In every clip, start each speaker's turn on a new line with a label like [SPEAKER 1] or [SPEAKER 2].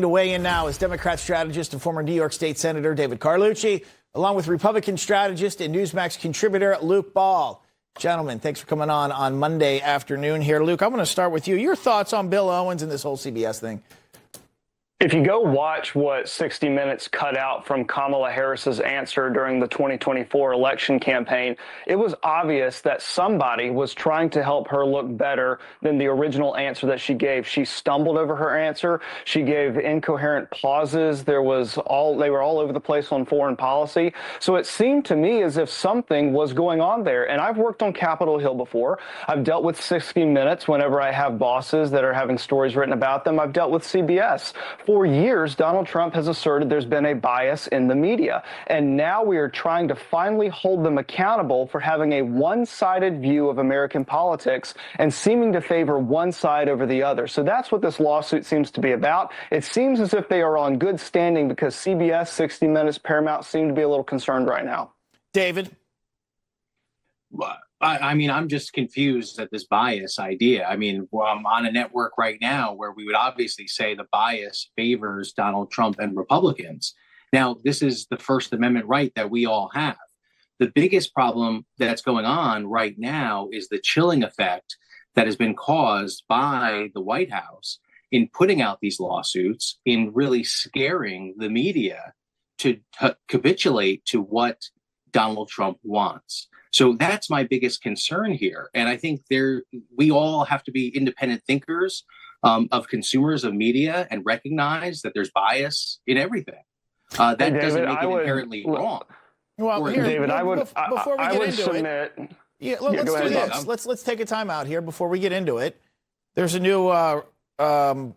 [SPEAKER 1] To weigh in now is Democrat strategist and former New York State Senator David Carlucci, along with Republican strategist and Newsmax contributor Luke Ball. Gentlemen, thanks for coming on Monday afternoon here. Luke, I'm going to start with you. Your thoughts on Bill Owens and this whole CBS thing?
[SPEAKER 2] If you go watch what 60 Minutes cut out from Kamala Harris's answer during the 2024 election campaign, it was obvious that somebody was trying to help her look better than the original answer that she gave. She stumbled over her answer. She gave incoherent pauses. They were all over the place on foreign policy. So it seemed to me as if something was going on there. And I've worked on Capitol Hill before. I've dealt with 60 Minutes whenever I have bosses that are having stories written about them. I've dealt with CBS. For years, Donald Trump has asserted there's been a bias in the media, and now we are trying to finally hold them accountable for having a one-sided view of American politics and seeming to favor one side over the other. So that's what this lawsuit seems to be about. It seems as if they are on good standing because CBS, 60 Minutes, Paramount seem to be a little concerned right now.
[SPEAKER 1] David?
[SPEAKER 3] I mean, I'm just confused at this bias idea. I mean, I'm on a network right now where we would obviously say the bias favors Donald Trump and Republicans. Now, this is the First Amendment right that we all have. The biggest problem that's going on right now is the chilling effect that has been caused by the White House in putting out these lawsuits, in really scaring the media to capitulate to what Donald Trump wants. So that's my biggest concern here. And I think we all have to be independent thinkers of consumers of media and recognize that there's bias in everything. That doesn't make it inherently wrong.
[SPEAKER 2] Well, here, David,
[SPEAKER 1] before we get into
[SPEAKER 2] submit.
[SPEAKER 1] Let's do this. Let's take a time out here before we get into it. There's a new some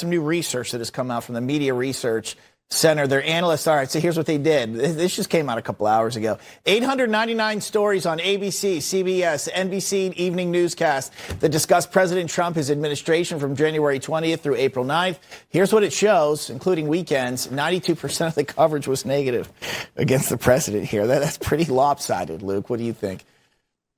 [SPEAKER 1] new research that has come out from the Media Research Center. Their analysts. All right, so here's what they did. This just came out a couple hours ago. 899 stories on ABC, CBS, NBC Evening Newscast that discuss President Trump, his administration from January 20th through April 9th. Here's what it shows, including weekends. 92% of the coverage was negative against the president here. That's pretty lopsided, Luke. What do you think?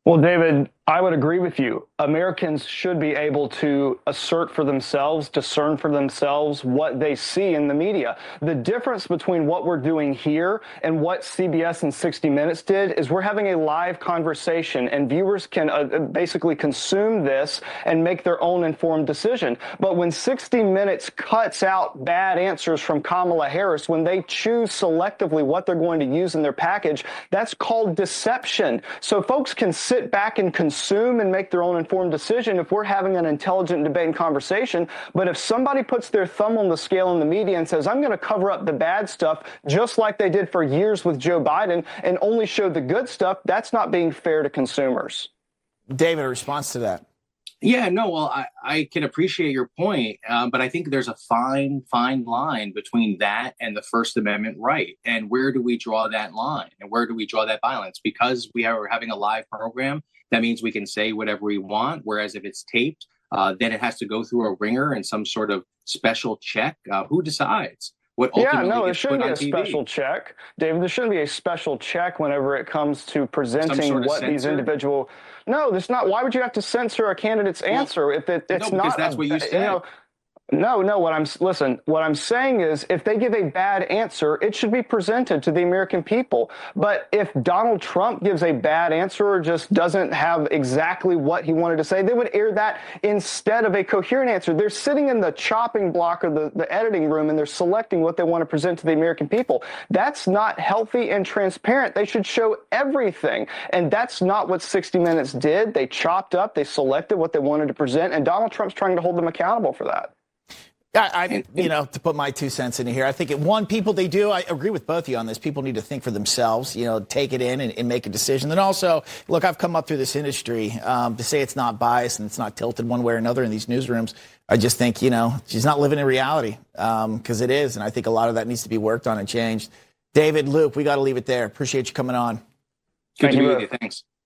[SPEAKER 2] Well, David, I would agree with you. Americans should be able to assert for themselves, discern for themselves what they see in the media. The difference between what we're doing here and what CBS and 60 Minutes did is we're having a live conversation, and viewers can basically consume this and make their own informed decision. But when 60 Minutes cuts out bad answers from Kamala Harris, when they choose selectively what they're going to use in their package, that's called deception. So folks can sit back and consume and make their own informed decision if we're having an intelligent debate and conversation. But if somebody puts their thumb on the scale in the media and says, I'm going to cover up the bad stuff, just like they did for years with Joe Biden, and only show the good stuff, that's not being fair to consumers.
[SPEAKER 1] David, a response to that?
[SPEAKER 3] Yeah, no, well, I can appreciate your point, but I think there's a fine line between that and the First Amendment right. And where do we draw that line? And where do we draw that balance? Because we are having a live program, that means we can say whatever we want. Whereas if it's taped, then it has to go through a ringer and some sort of special check. Who decides?
[SPEAKER 2] There shouldn't be a special check. David, there shouldn't be a special check whenever it comes to presenting what these individual. No, there's not. Why would you have to censor a candidate's answer if it's not?
[SPEAKER 3] Because that's what you said.
[SPEAKER 2] No. What I'm saying is if they give a bad answer, it should be presented to the American people. But if Donald Trump gives a bad answer or just doesn't have exactly what he wanted to say, they would air that instead of a coherent answer. They're sitting in the chopping block or the editing room, and they're selecting what they want to present to the American people. That's not healthy and transparent. They should show everything. And that's not what 60 Minutes did. They chopped up, they selected what they wanted to present, and Donald Trump's trying to hold them accountable for that.
[SPEAKER 1] To put my 2 cents in here, I think I agree with both of you on this. People need to think for themselves, take it in and make a decision. Then also, look, I've come up through this industry to say it's not biased and it's not tilted one way or another in these newsrooms. I just think, she's not living in reality because it is. And I think a lot of that needs to be worked on and changed. David, Luke, we got to leave it there. Appreciate you coming on.
[SPEAKER 3] Good to be with you. Thanks.